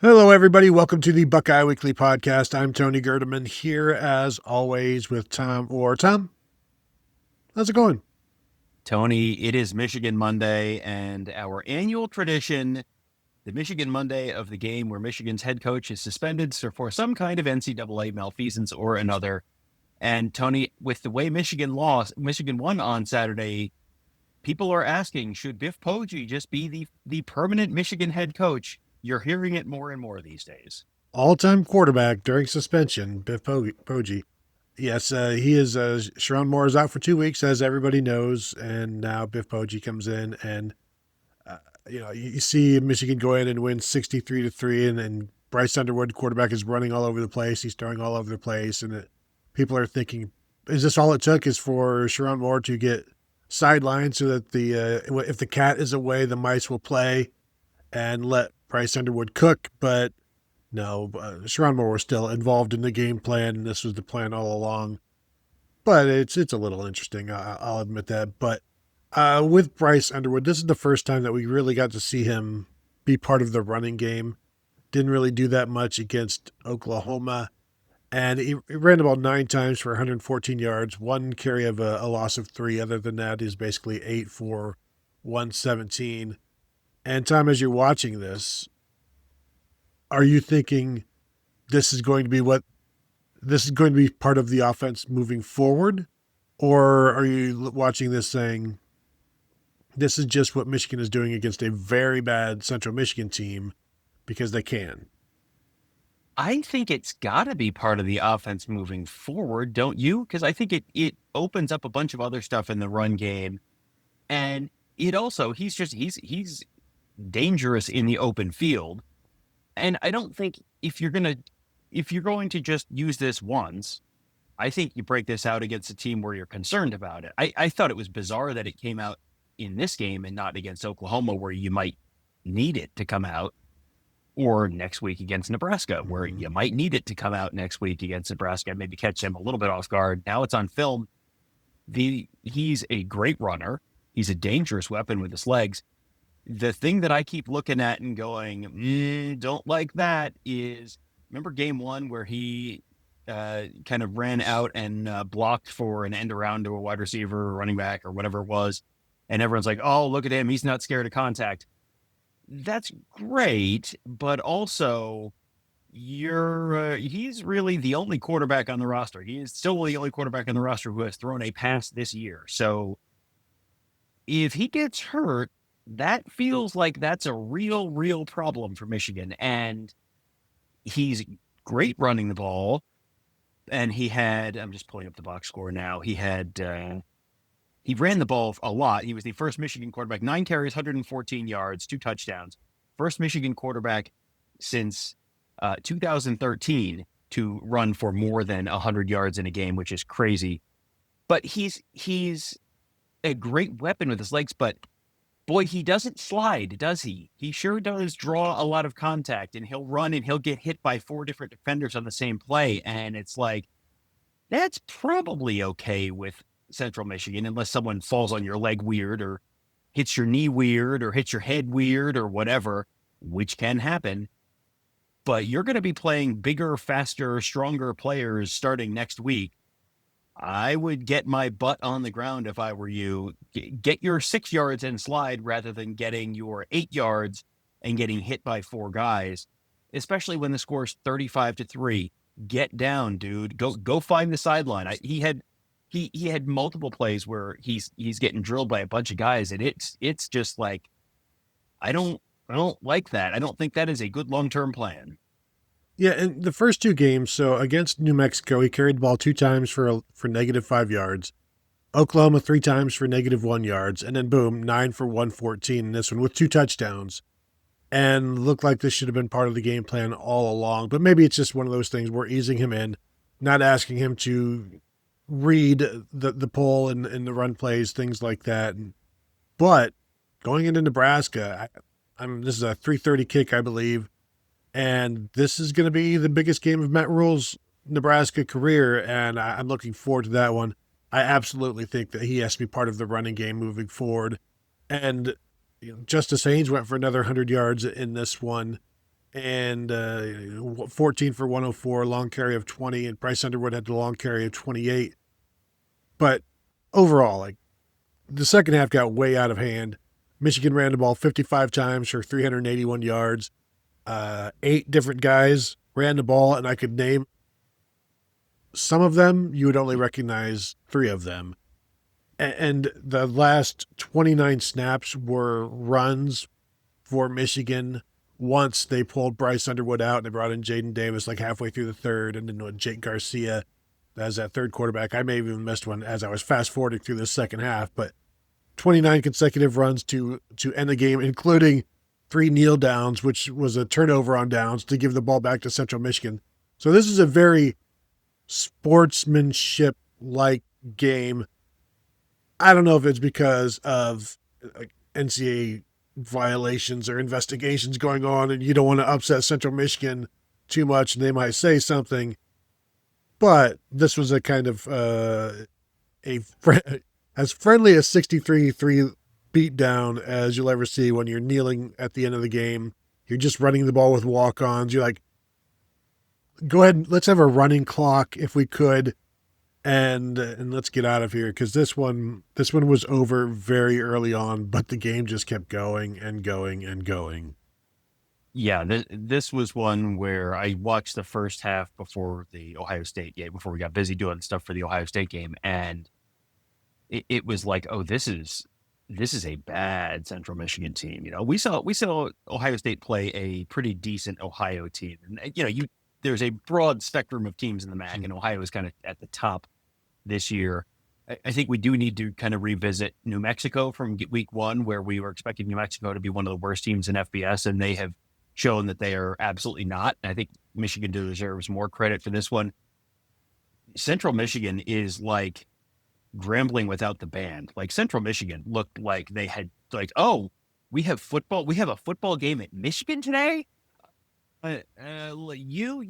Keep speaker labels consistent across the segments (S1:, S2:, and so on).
S1: Hello, everybody. Welcome to the Buckeye Weekly Podcast. I'm Tony Gerdeman here, as always, with Tom. Tom, how's it going?
S2: Tony, it is Michigan Monday, and our annual tradition, the Michigan Monday of the game where Michigan's head coach is suspended for some kind of NCAA malfeasance or another. And Tony, with the way Michigan won on Saturday, people are asking, should Biff Poggi just be the permanent Michigan head coach? You're hearing it more and more these days.
S1: All-time quarterback during suspension, Biff Poggi. Yes, he is. Sharon Moore is out for 2 weeks, as everybody knows, and now Biff Poggi comes in, and you see Michigan go in and win 63-3, and Bryce Underwood, quarterback, is running all over the place. He's throwing all over the place, and people are thinking, is this all it took? Is for Sharon Moore to get sidelined so that if the cat is away, the mice will play, and let Bryce Underwood cook? But no, Sharon Moore was still involved in the game plan, and this was the plan all along. But it's a little interesting, I'll admit that. But with Bryce Underwood, this is the first time that we really got to see him be part of the running game. Didn't really do that much against Oklahoma. And he ran about 9 times for 114 yards, one carry of a loss of 3. Other than that, he's basically 8 for 117. And Tom, as you're watching this, are you thinking this is going to be part of the offense moving forward? Or are you watching this saying, this is just what Michigan is doing against a very bad Central Michigan team because they can?
S2: I think it's got to be part of the offense moving forward, don't you? Because I think it opens up a bunch of other stuff in the run game. And it also, he's dangerous in the open field. And I don't think if you're going to just use this once, I think you break this out against a team where you're concerned about it. I thought it was bizarre that it came out in this game and not against Oklahoma, where you might need it to come out, or next week against Nebraska, where you might need it to come out next week against Nebraska and maybe catch them a little bit off guard. Now it's on film. He's a great runner. He's a dangerous weapon with his legs. The thing that I keep looking at and going, don't like that is, remember game 1 where he kind of ran out and blocked for an end around to a wide receiver or running back or whatever it was. And everyone's like, oh, look at him. He's not scared of contact. That's great. But also, he's really the only quarterback on the roster. He is still the only quarterback on the roster who has thrown a pass this year. So if he gets hurt, that feels like that's a real problem for Michigan. And he's great running the ball. And I'm just pulling up the box score now. He ran the ball a lot. He was the first Michigan quarterback, 9 carries, 114 yards, 2 touchdowns. First Michigan quarterback since 2013 to run for more than 100 yards in a game, which is crazy. But he's a great weapon with his legs, but boy, he doesn't slide, does he? He sure does draw a lot of contact, and he'll run and he'll get hit by 4 different defenders on the same play. And it's like, that's probably okay with Central Michigan, unless someone falls on your leg weird or hits your knee weird or hits your head weird or whatever, which can happen. But you're going to be playing bigger, faster, stronger players starting next week. I would get my butt on the ground if I were you. Get your 6 yards and slide rather than getting your 8 yards and getting hit by 4 guys, especially when the score's 35-3. Get down, dude. Go find the sideline. He had multiple plays where he's getting drilled by a bunch of guys, and it's just like, I don't like that. I don't think that is a good long-term plan.
S1: Yeah, in the first 2 games, so against New Mexico, he carried the ball 2 times for -5 yards. Oklahoma 3 times for -1 yards, and then boom, 9 for 114 in this one with 2 touchdowns. And looked like this should have been part of the game plan all along. But maybe it's just one of those things. We're easing him in, not asking him to read the pull and the run plays, things like that. But going into Nebraska, this is a 3:30 kick, I believe. And this is going to be the biggest game of Matt Rule's Nebraska career, and I'm looking forward to that one. I absolutely think that he has to be part of the running game moving forward. And Justice Haynes went for another 100 yards in this one. and 14 for 104, long carry of 20, and Bryce Underwood had the long carry of 28. But overall, like, the second half got way out of hand. Michigan ran the ball 55 times for 381 yards. 8 different guys ran the ball, and I could name some of them. You would only recognize 3 of them. And the last 29 snaps were runs for Michigan. Once they pulled Bryce Underwood out and they brought in Jaden Davis like halfway through the third, and then Jake Garcia as that third quarterback. I may have even missed one as I was fast forwarding through the second half, but 29 consecutive runs to end the game, including 3 kneel downs, which was a turnover on downs to give the ball back to Central Michigan. So this is a very sportsmanship like game. I don't know if it's because of NCAA violations or investigations going on and you don't want to upset Central Michigan too much and they might say something, but this was a kind of as friendly a 63-3 beatdown as you'll ever see when you're kneeling at the end of the game. You're just running the ball with walk-ons. You're like, go ahead, let's have a running clock if we could, and let's get out of here, because this one was over very early on, but the game just kept going and going and going.
S2: Yeah, this was one where I watched the first half before the Ohio State game, before we got busy doing stuff for the Ohio State game, and it was like, oh, this is a bad Central Michigan team. You know, we saw Ohio State play a pretty decent Ohio team, and there's a broad spectrum of teams in the MAC, and Ohio is kind of at the top this year. I think we do need to kind of revisit New Mexico from week 1, where we were expecting New Mexico to be one of the worst teams in FBS, and they have shown that they are absolutely not. And I think Michigan deserves more credit for this one. Central Michigan is like Grambling without the band. Like, Central Michigan looked like they had like, oh, we have football. We have a football game at Michigan today. You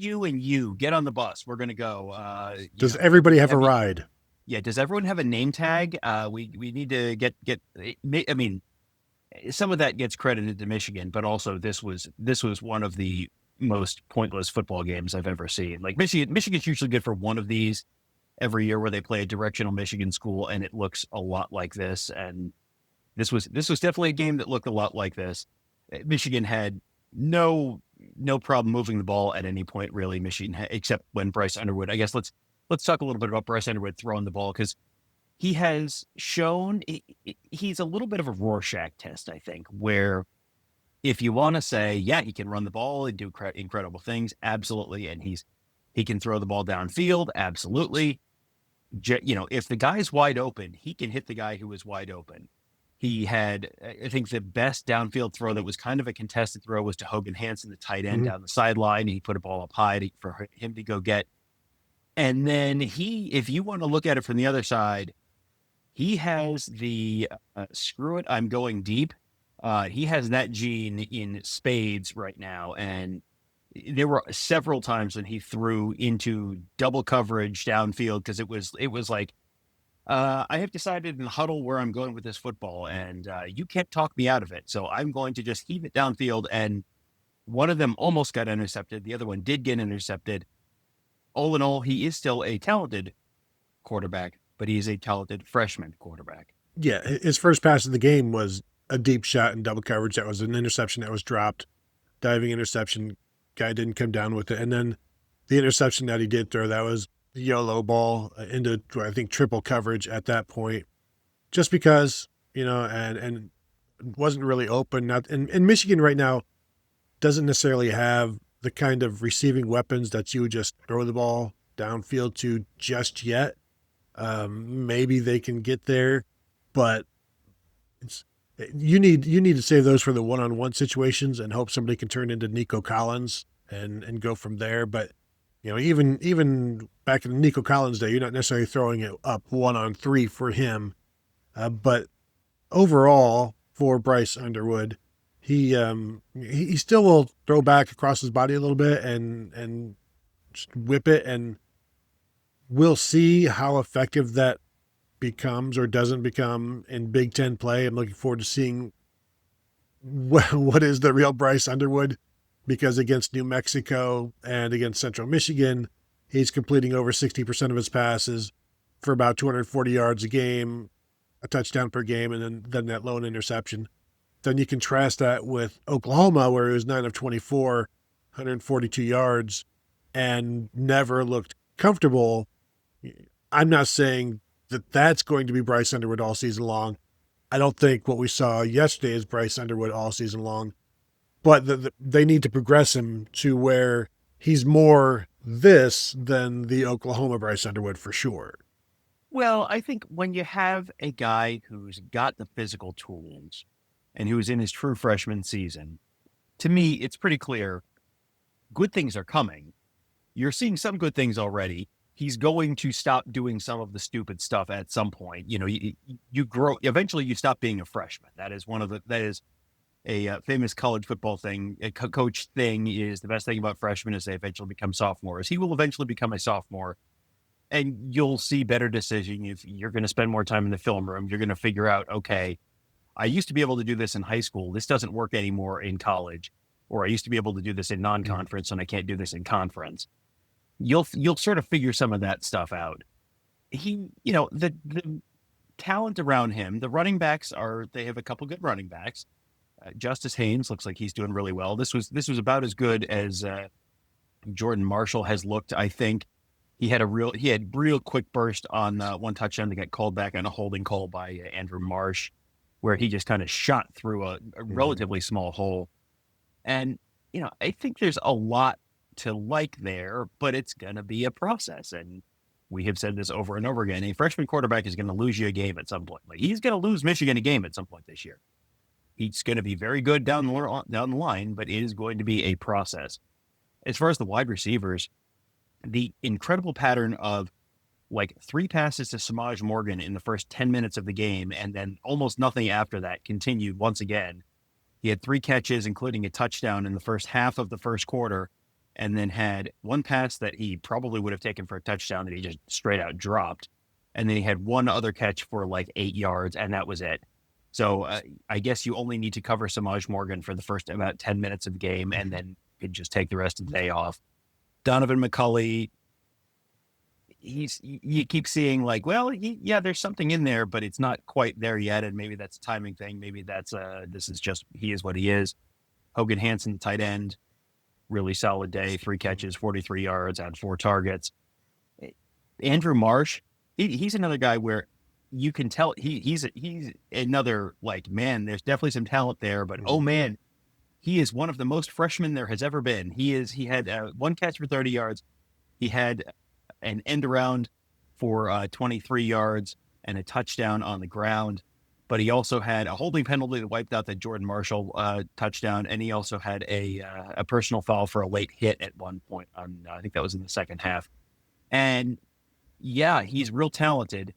S2: get on the bus. We're going to go.
S1: Does everybody have a ride?
S2: Yeah. Does everyone have a name tag? We need to get, I mean, some of that gets credited to Michigan, but also this was one of the most pointless football games I've ever seen. Like, Michigan's usually good for one of these every year where they play a directional Michigan school, and it looks a lot like this. And this was definitely a game that looked a lot like this. Michigan had no problem moving the ball at any point, really. Michigan, except when Bryce Underwood. I guess let's talk a little bit about Bryce Underwood throwing the ball, because he has shown he's a little bit of a Rorschach test, I think, where if you want to say, yeah, he can run the ball and do incredible things, absolutely, and he can throw the ball downfield, absolutely. If the guy's wide open, he can hit the guy who is wide open. He had, I think, the best downfield throw that was kind of a contested throw was to Hogan Hansen, the tight end, down the sideline. He put a ball up high for him to go get. And then if you want to look at it from the other side, he has the screw it, I'm going deep. He has that gene in spades right now. And there were several times when he threw into double coverage downfield, because it was like, I have decided in Huddle where I'm going with this football, and you can't talk me out of it. So I'm going to just heave it downfield. And one of them almost got intercepted. The other one did get intercepted. All in all, he is still a talented quarterback, but he is a talented freshman quarterback.
S1: Yeah, his first pass of the game was a deep shot in double coverage. That was an interception that was dropped, diving interception. Guy didn't come down with it. And then the interception that he did throw, that was the YOLO ball into, I think, triple coverage at that point, just because, and wasn't really open. And Michigan right now doesn't necessarily have the kind of receiving weapons that you would just throw the ball downfield to just yet. Maybe they can get there, but you need to save those for the one-on-one situations and hope somebody can turn into Nico Collins and go from there. But even back in the Nico Collins day, you're not necessarily throwing it up 1-on-3 for him. But overall, for Bryce Underwood, he still will throw back across his body a little bit and just whip it, and we'll see how effective that becomes or doesn't become in Big Ten play. I'm looking forward to seeing what is the real Bryce Underwood because against New Mexico and against Central Michigan, he's completing over 60% of his passes for about 240 yards a game, a touchdown per game, and then that lone interception. Then you contrast that with Oklahoma, where he was 9 of 24, 142 yards, and never looked comfortable. I'm not saying that that's going to be Bryce Underwood all season long. I don't think what we saw yesterday is Bryce Underwood all season long, but they need to progress him to where he's more this than the Oklahoma Bryce Underwood for sure.
S2: Well, I think when you have a guy who's got the physical tools and who's in his true freshman season, to me, it's pretty clear good things are coming. You're seeing some good things already. He's going to stop doing some of the stupid stuff at some point. You grow, eventually you stop being a freshman. That is a famous college football thing, a coach thing is the best thing about freshmen is they eventually become sophomores. He will eventually become a sophomore. And you'll see better decision if you're going to spend more time in the film room. You're going to figure out, okay, I used to be able to do this in high school. This doesn't work anymore in college. Or I used to be able to do this in non-conference and I can't do this in conference. You'll sort of figure some of that stuff out. The talent around him, the running backs they have a couple good running backs. Justice Haynes looks like he's doing really well. This was about as good as Jordan Marshall has looked, I think. He had real quick burst on one touchdown that got called back on a holding call by Andrew Marsh, where he just kind of shot through a relatively small hole. And, I think there's a lot to like there, but it's going to be a process. And we have said this over and over again. A freshman quarterback is going to lose you a game at some point. Like he's going to lose Michigan a game at some point this year. He's going to be very good down the line, but it is going to be a process. As far as the wide receivers, the incredible pattern of like 3 passes to Samaj Morgan in the first 10 minutes of the game, and then almost nothing after that continued once again. He had 3 catches, including a touchdown in the first half of the first quarter, and then had 1 pass that he probably would have taken for a touchdown that he just straight out dropped. And then he had 1 other catch for like 8 yards, and that was it. So I guess you only need to cover Samaj Morgan for the first about 10 minutes of the game, and then you could just take the rest of the day off. Donovan McCulley, you keep seeing like, well, there's something in there, but it's not quite there yet. And maybe that's a timing thing. Maybe that's he is what he is. Hogan Hansen, tight end, really solid day, 3 catches, 43 yards, had 4 targets. Andrew Marsh, he's another guy where you can tell he's another like, man, there's definitely some talent there, but oh man, he is one of the most freshmen there has ever been. He had 1 catch for 30 yards. He had an end around for 23 yards and a touchdown on the ground. But he also had a holding penalty that wiped out the Jordan Marshall touchdown. And he also had a personal foul for a late hit at one point. I think that was in the second half. And yeah, he's real talented.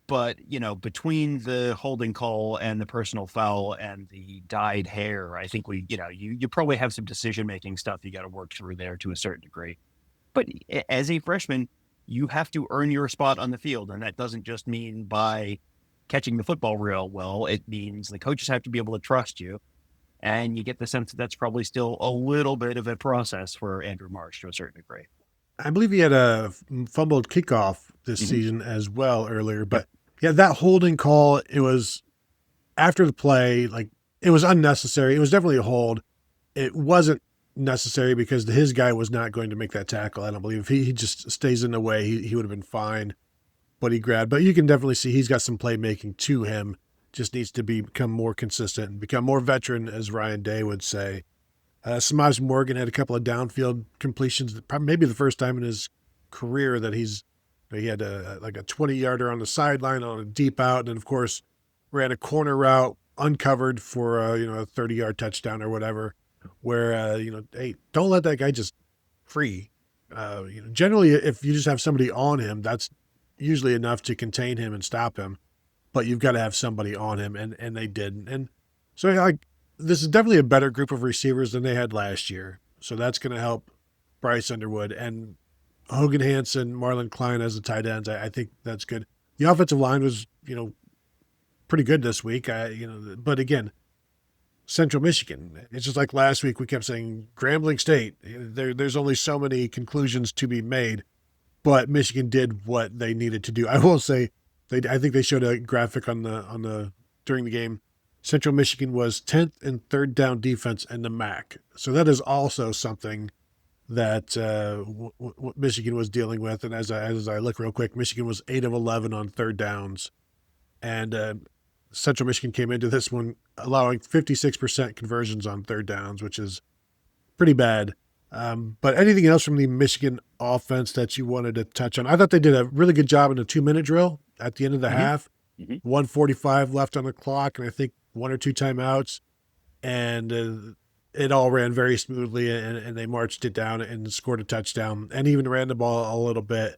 S2: But, between the holding call and the personal foul and the dyed hair, I think you probably have some decision-making stuff you got to work through there to a certain degree. But as a freshman, you have to earn your spot on the field. And that doesn't just mean by catching the football real well. It means the coaches have to be able to trust you. And you get the sense that that's probably still a little bit of a process for Andrew Marsh to a certain degree.
S1: I believe he had a fumbled kickoff this season as well earlier, but yeah, that holding call, it was after the play, like it was unnecessary. It was definitely a hold. It wasn't necessary because his guy was not going to make that tackle. I don't believe if he just stays in the way, he would have been fine. But he grabbed. But you can definitely see he's got some playmaking to him. Just needs to become more consistent and become more veteran, as Ryan Day would say. Samaj Morgan had a couple of downfield completions, maybe the first time in his career that he had a 20-yarder on the sideline on a deep out, and then, of course, ran a corner route uncovered for a 30-yard touchdown or whatever, where, hey, don't let that guy just free. Generally, if you just have somebody on him, that's usually enough to contain him and stop him, but you've got to have somebody on him, and they didn't. And so, this is definitely a better group of receivers than they had last year, so that's going to help Bryce Underwood. And Hogan Hansen, Marlon Klein as the tight ends, I think that's good. The offensive line was, pretty good this week. But again, Central Michigan. It's just like last week we kept saying Grambling State. There's only so many conclusions to be made, but Michigan did what they needed to do. I will say, I think they showed a graphic on the during the game. Central Michigan was 10th in third down defense in the MAC. So that is also something that Michigan was dealing with. And as I look real quick, Michigan was 8 of 11 on third downs, and Central Michigan came into this one allowing 56% conversions on third downs, which is pretty bad. But anything else from the Michigan offense that you wanted to touch on? I thought they did a really good job in the 2-minute drill at the end of the half. 1:45 left on the clock, and I think 1 or 2 timeouts, and it all ran very smoothly, and they marched it down and scored a touchdown, and even ran the ball a little bit.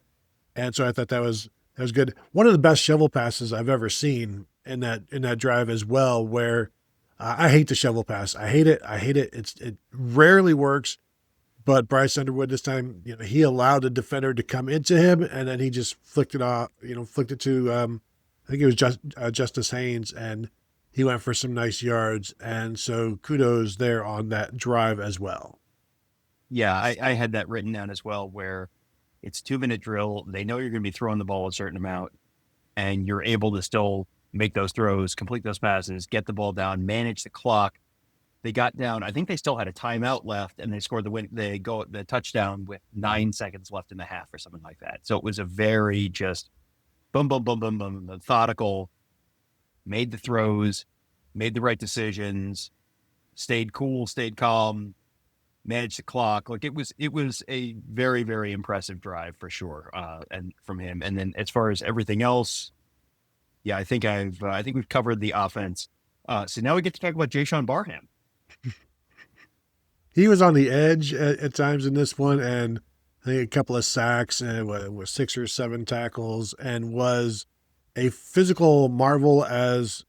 S1: And so I thought that was good. One of the best shovel passes I've ever seen in that drive as well, where I hate the shovel pass. I hate it. It rarely works, but Bryce Underwood this time, he allowed the defender to come into him, and then he just flicked it to I think it was Justice Haynes, and he went for some nice yards. And so kudos there on that drive as well.
S2: Yeah, I had that written down as well, where it's 2-minute drill. They know you're going to be throwing the ball a certain amount, and you're able to still make those throws, complete those passes, get the ball down, manage the clock. They got down. I think they still had a timeout left, and they scored the win. They go the touchdown with 9 seconds left in the half or something like that. So it was a very just boom, boom, boom, boom, boom, methodical, made the throws, made the right decisions, stayed cool, stayed calm, managed the clock. Like it was a very, very impressive drive for sure. And from him. And then as far as everything else, yeah, I think we've covered the offense. So now we get to talk about Jaishawn Barham.
S1: He was on the edge at times in this one, and I think a couple of sacks and was 6 or 7 tackles, and was a physical marvel, as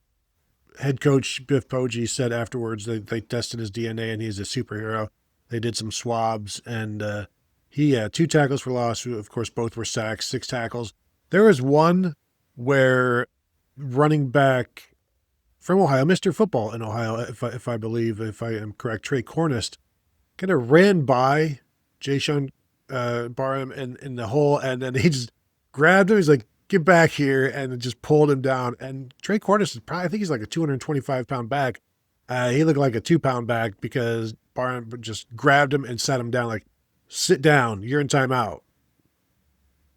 S1: head coach Biff Poggi said afterwards. They tested his DNA, and he's a superhero. They did some swabs, and he had 2 tackles for loss. Of course, both were sacks, 6 tackles. There was one where running back from Ohio, Mr. Football in Ohio, if I am correct, Trey Cornist, kind of ran by Jaishawn Barham in the hole, and then he just grabbed him. He's like, "Get back here," and just pulled him down. And Trey Cornist is probably, I think he's like a 225-pound back. He looked like a 2-pound back because Barham just grabbed him and sat him down, like, "Sit down. You're in timeout."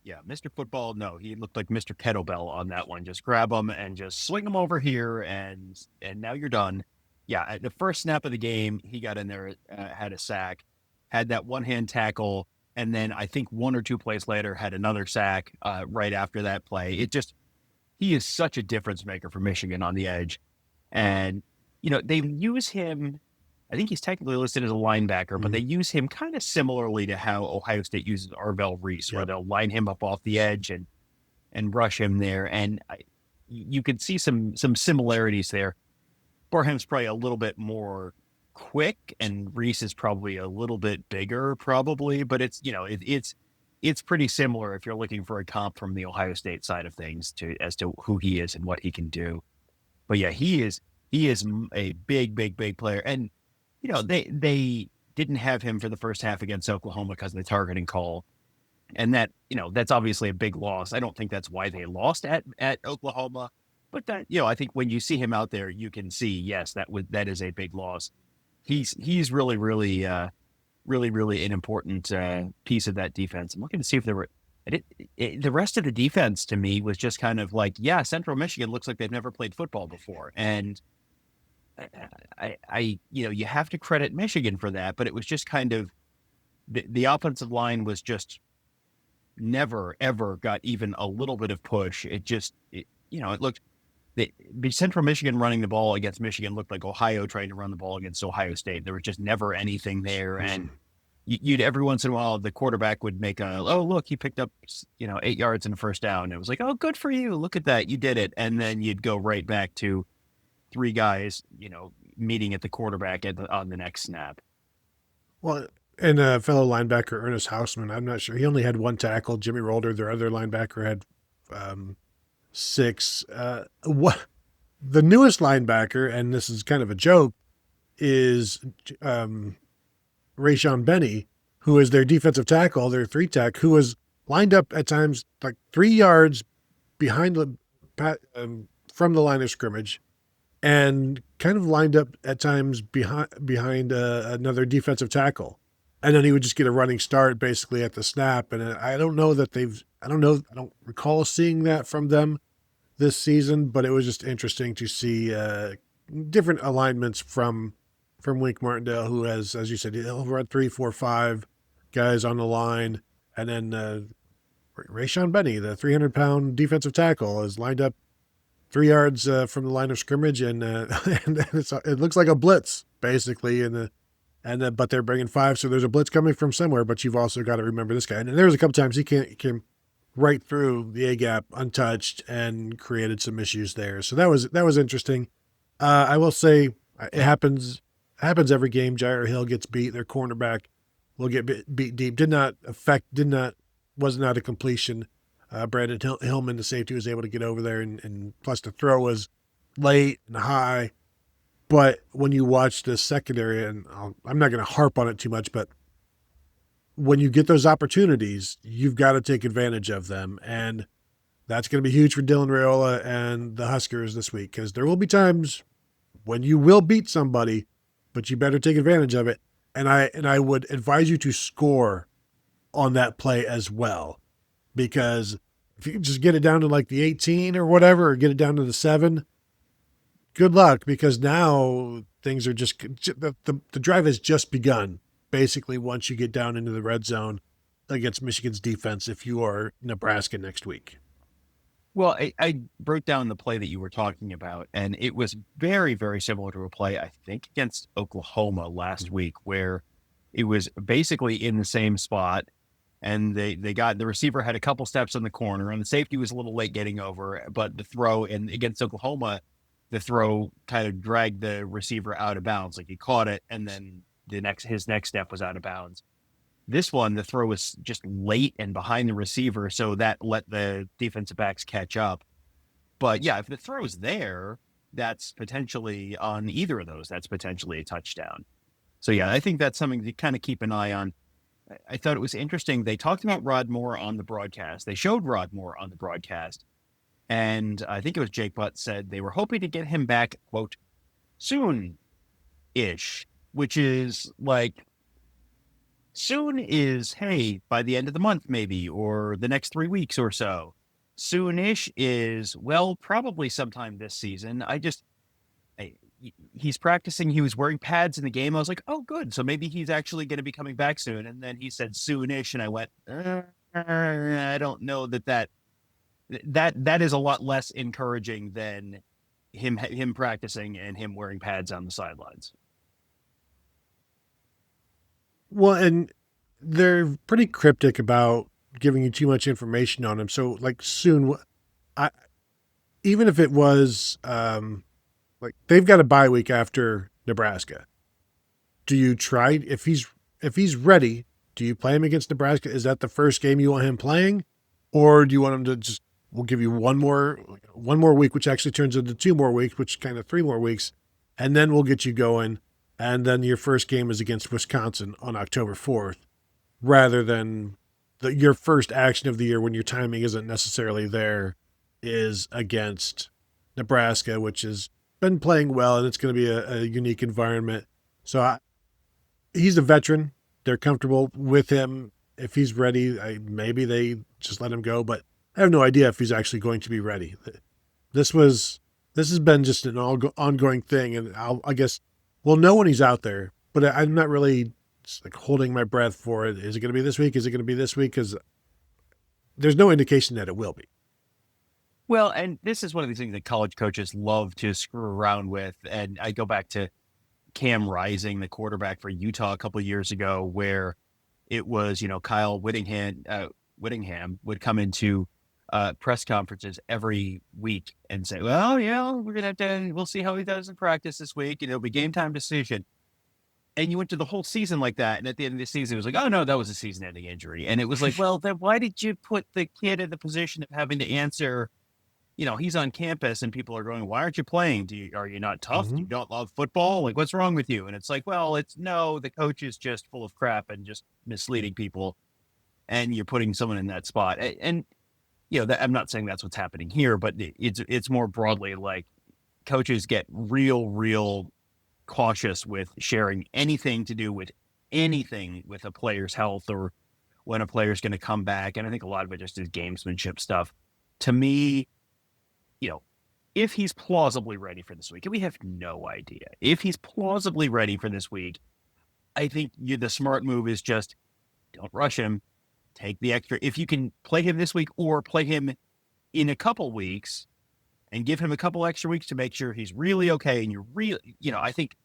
S2: Yeah, Mr. Football, no, he looked like Mr. Kettlebell on that one. Just grab him and just swing him over here, and now you're done. Yeah, at the first snap of the game, he got in there, had a sack, had that one-hand tackle, and then I think 1 or 2 plays later had another sack right after that play. He is such a difference maker for Michigan on the edge. And, they use him, I think he's technically listed as a linebacker, but they use him kind of similarly to how Ohio State uses Arvell Reese, where they'll line him up off the edge and rush him there. And you could see some similarities there. Barham's probably a little bit more quick, and Reese is probably a little bit bigger, probably, but it's pretty similar if you're looking for a comp from the Ohio State side of things as to who he is and what he can do. But yeah, he is a big player. And they didn't have him for the first half against Oklahoma because of the targeting call. And that's obviously a big loss. I don't think that's why they lost at Oklahoma. But that, I think when you see him out there, you can see, yes, that is a big loss. He's really, really an important piece of that defense. I'm looking to see if there were the rest of the defense to me was just kind of like, yeah, Central Michigan looks like they've never played football before. And you have to credit Michigan for that, but it was just kind of the offensive line was just never, ever got even a little bit of push. It looked, Central Michigan running the ball against Michigan looked like Ohio trying to run the ball against Ohio State. There was just never anything there. And you'd every once in a while, the quarterback would make look, he picked up, 8 yards in the first down. It was like, oh, good for you. Look at that. You did it. And then you'd go right back to 3 guys, meeting at the quarterback on the next snap.
S1: Well, and fellow linebacker Ernest Hausman, I'm not sure. He only had 1 tackle. Jimmy Rolder, their other linebacker, had 6. What the newest linebacker, and this is kind of a joke, is Rayshawn Benny, who is their defensive tackle, their 3-tech, who was lined up at times like 3 yards behind from the line of scrimmage, and kind of lined up at times behind another defensive tackle, and then he would just get a running start basically at the snap. And I don't know that I don't recall seeing that from them this season, but it was just interesting to see different alignments from Wink Martindale, who has, as you said, he'll run 3, 4, 5 guys on the line, and then Rayshawn Benny, the 300-pound defensive tackle, is lined up 3 yards from the line of scrimmage, and it looks like a blitz basically, but they're bringing 5, so there's a blitz coming from somewhere. But you've also got to remember this guy, and there was a couple times he came right through the A gap untouched and created some issues there. So that was interesting. I will say it happens every game. Jair Hill gets beat. Their cornerback will get beat deep. Was not a completion. Brandyn Hillman, the safety, was able to get over there, and plus the throw was late and high. But when you watch the secondary, and I'm not going to harp on it too much, but when you get those opportunities, you've got to take advantage of them. And that's going to be huge for Dylan Raiola and the Huskers this week, because there will be times when you will beat somebody, but you better take advantage of it. And I would advise you to score on that play as well, because if you just get it down to like the 18 or whatever, or get it down to the 7, good luck, because now things are just the drive has just begun. Basically, once you get down into the red zone against Michigan's defense, if you are Nebraska next week.
S2: Well, I broke down the play that you were talking about, and it was very, very similar to a play, I think, against Oklahoma last week, where it was basically in the same spot, and the receiver had a couple steps on the corner, and the safety was a little late getting over, but the throw against Oklahoma, the throw kind of dragged the receiver out of bounds. Like, he caught it, and then his next step was out of bounds. This one, the throw was just late and behind the receiver, so that let the defensive backs catch up. But yeah, if the throw's there, that's potentially on either of those. That's potentially a touchdown. So yeah, I think that's something to kind of keep an eye on. I thought it was interesting. They talked about Rod Moore on the broadcast. They showed Rod Moore on the broadcast. And I think it was Jake Butt said they were hoping to get him back, quote, soon-ish, which is like, soon is, hey, by the end of the month, maybe, or the next 3 weeks or so. Soonish is, well, probably sometime this season. He's practicing. He was wearing pads in the game. I was like, oh, good. So maybe he's actually going to be coming back soon. And then he said soonish, and I went, I don't know that is a lot less encouraging than him practicing and him wearing pads on the sidelines.
S1: Well, and they're pretty cryptic about giving you too much information on him. So, like, soon, even if it was like they've got a bye week after Nebraska, do you try if he's ready? Do you play him against Nebraska? Is that the first game you want him playing, or do you want him to just? We'll give you one more week, which actually turns into 2 more weeks, which kind of 3 more weeks, and then we'll get you going. And then your first game is against Wisconsin on October 4th, rather than your first action of the year, when your timing isn't necessarily there, is against Nebraska, which has been playing well, and it's going to be a unique environment. So he's a veteran. They're comfortable with him. If he's ready, maybe they just let him go, but I have no idea if he's actually going to be ready. This has been just an ongoing thing, and I guess we'll know when he's out there, but I'm not really like holding my breath for it. Is it going to be this week? Is it going to be this week? Because there's no indication that it will be.
S2: Well, and this is one of these things that college coaches love to screw around with. And I go back to Cam Rising, the quarterback for Utah a couple of years ago, where it was, Kyle Whittingham would come into press conferences every week and say, well, we're going to have to, we'll see how he does in practice this week, and it'll be game time decision. And you went to the whole season like that. And at the end of the season, it was like, oh, no, that was a season-ending injury. And it was like, well, then why did you put the kid in the position of having to answer he's on campus and people are going, why aren't you playing? Are you not tough? Do
S1: Mm-hmm.
S2: you not love football? Like, what's wrong with you? And it's like, well, no, the coach is just full of crap and just misleading people. And you're putting someone in that spot. And I'm not saying that's what's happening here, but it's more broadly like coaches get real cautious with sharing anything to do with anything with a player's health or when a player's going to come back. And I think a lot of it just is gamesmanship stuff. To me, if he's plausibly ready for this week, and we have no idea, if he's plausibly ready for this week, I think the smart move is just don't rush him. Take the extra. If you can play him this week or play him in a couple weeks and give him a couple extra weeks to make sure he's really okay. And you're I think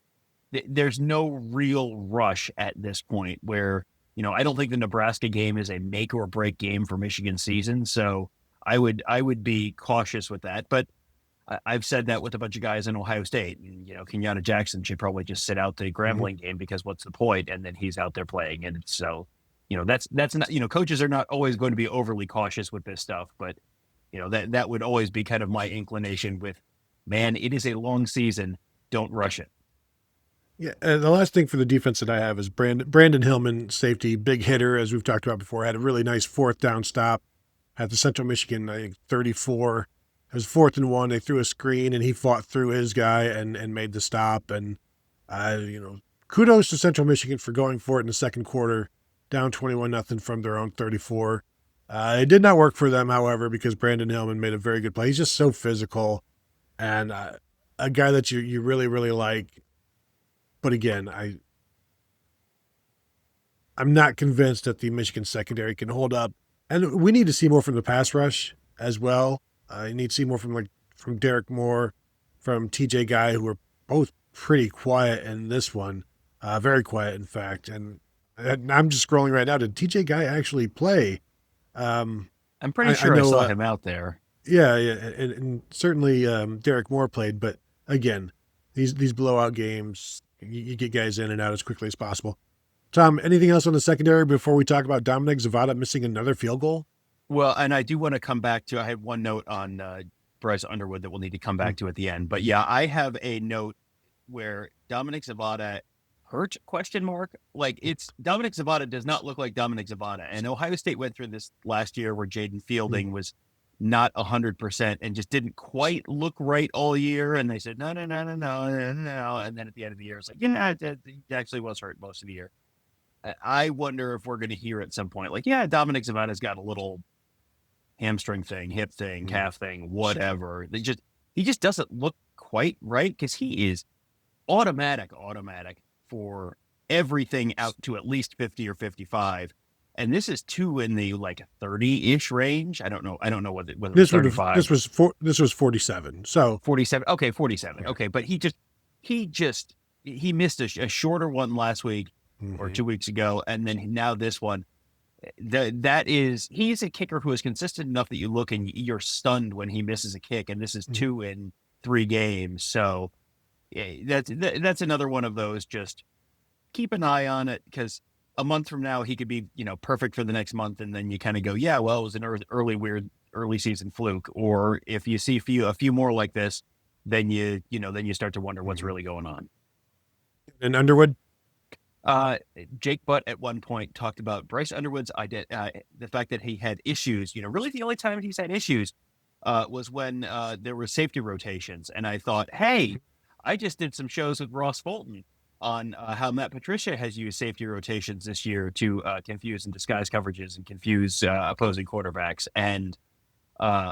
S2: there's no real rush at this point where, I don't think the Nebraska game is a make or break game for Michigan season. So I would be cautious with that. But I've said that with a bunch of guys in Ohio State. And, Kenyatta Jackson should probably just sit out the Grambling game because what's the point? And then he's out there playing. And so, that's not, coaches are not always going to be overly cautious with this stuff. But, that would always be kind of my inclination with, man, it is a long season. Don't rush it.
S1: Yeah, the last thing for the defense that I have is Brandyn Hillman, safety, big hitter, as we've talked about before, had a really nice 4th down stop at the Central Michigan, I think 34. It was 4th and 1. They threw a screen, and he fought through his guy and made the stop. And, kudos to Central Michigan for going for it in the second quarter, down 21-0 from their own 34. It did not work for them, however, because Brandyn Hillman made a very good play. He's just so physical and a guy that you really, really like. But again, I'm not convinced that the Michigan secondary can hold up. And we need to see more from the pass rush as well. You need to see more from Derek Moore, from TJ Guy, who are both pretty quiet in this one. Very quiet, in fact. And I'm just scrolling right now. Did TJ Guy actually play?
S2: I'm pretty sure I saw him out there.
S1: Yeah, and certainly Derek Moore played. But again, these blowout games, you get guys in and out as quickly as possible. Tom, anything else on the secondary before we talk about Dominic Zvada missing another field goal?
S2: Well, and I do want to come back to, I had one note on Bryce Underwood that we'll need to come back to at the end. But yeah, I have a note where Dominic Zvada hurt, ? Like Dominic Zvada does not look like Dominic Zvada. And Ohio State went through this last year where Jaden Fielding was not 100% and just didn't quite look right all year. And they said, no. And then at the end of the year, it's like, yeah, he actually was hurt most of the year. I wonder if we're going to hear at some point, like, yeah, Dominic Zvada's got a little hamstring thing, hip thing, calf thing, whatever. He just doesn't look quite right because he is automatic for everything out to at least 50 or 55. And this is 2 in the like 30-ish range. I don't know whether
S1: This
S2: 35.
S1: This was 47. So
S2: 47. Okay, 47. Okay, but he missed a shorter one last week or 2 weeks ago, and then now this one. He's a kicker who is consistent enough that you look and you're stunned when he misses a kick, and this is 2 in 3 games. So yeah, that's another one of those. Just keep an eye on it because a month from now he could be perfect for the next month, and then you kind of go, yeah, well, it was an early season fluke. Or if you see a few more like this, then you start to wonder what's really going on.
S1: And Underwood.
S2: Jake Butt at one point talked about Bryce Underwood's the fact that he had issues. Really the only time he's had issues was when there were safety rotations. And I thought, hey, I just did some shows with Ross Fulton on how Matt Patricia has used safety rotations this year to confuse and disguise coverages and confuse opposing quarterbacks. And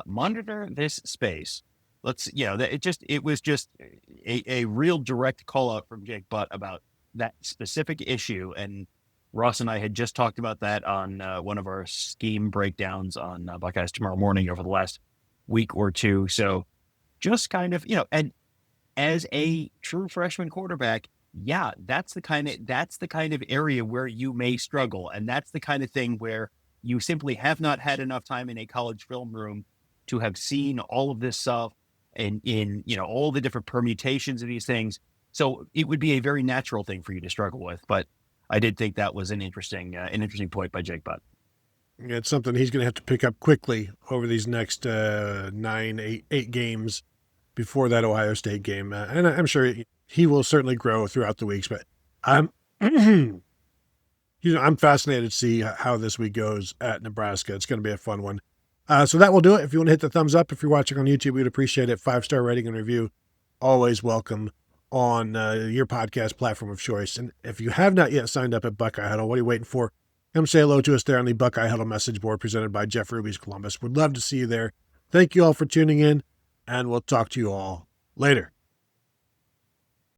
S2: monitor this space. It was just a real direct call out from Jake Butt about that specific issue. And Ross and I had just talked about that on one of our scheme breakdowns on Buckeyes Tomorrow Morning over the last week or two. So just kind of, and as a true freshman quarterback, yeah, that's the kind of area where you may struggle. And that's the kind of thing where you simply have not had enough time in a college film room to have seen all of this stuff and in all the different permutations of these things. So it would be a very natural thing for you to struggle with. But I did think that was an interesting point by Jake Butt.
S1: It's something he's going to have to pick up quickly over these next 8 games before that Ohio State game. And I'm sure he will certainly grow throughout the weeks, but I'm I'm fascinated to see how this week goes at Nebraska. It's going to be a fun one. So that will do it. If you want to hit the thumbs up, if you're watching on YouTube, we'd appreciate it. 5-star rating and review, always welcome on your podcast platform of choice. And if you have not yet signed up at Buckeye Huddle, what are you waiting for? Come say hello to us there on the Buckeye Huddle message board presented by Jeff Ruby's Columbus. We'd love to see you there. Thank you all for tuning in, and we'll talk to you all later.